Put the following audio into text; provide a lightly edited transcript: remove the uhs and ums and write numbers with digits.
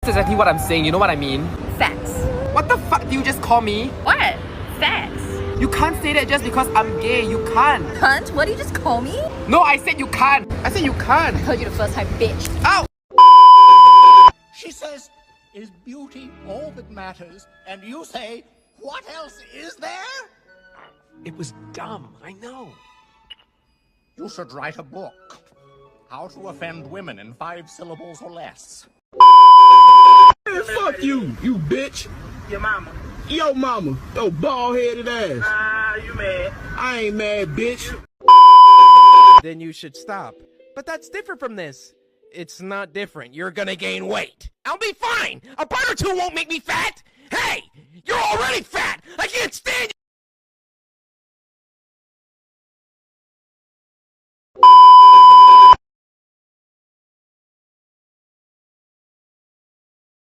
exactly what I'm saying, you know what I mean? Facts. What the fuck do you just call me? What? Facts. You can't say that just because I'm gay, you can't. Cunt? What did you just call me? No, I said you can't. I said you can't. I heard you the first time, bitch. Ow! She says, is beauty all that matters? And you say, what else is there? It was dumb, I know. You should write a book. How to offend women in 5 syllables or less. Man, fuck you, you bitch. Your mama. Yo mama, yo bald-headed ass. Ah, you mad. I ain't mad, bitch. Then you should stop. But that's different from this. It's not different. You're gonna gain weight. I'll be fine. A pound or two won't make me fat. Hey, you're already fat. I can't stand you.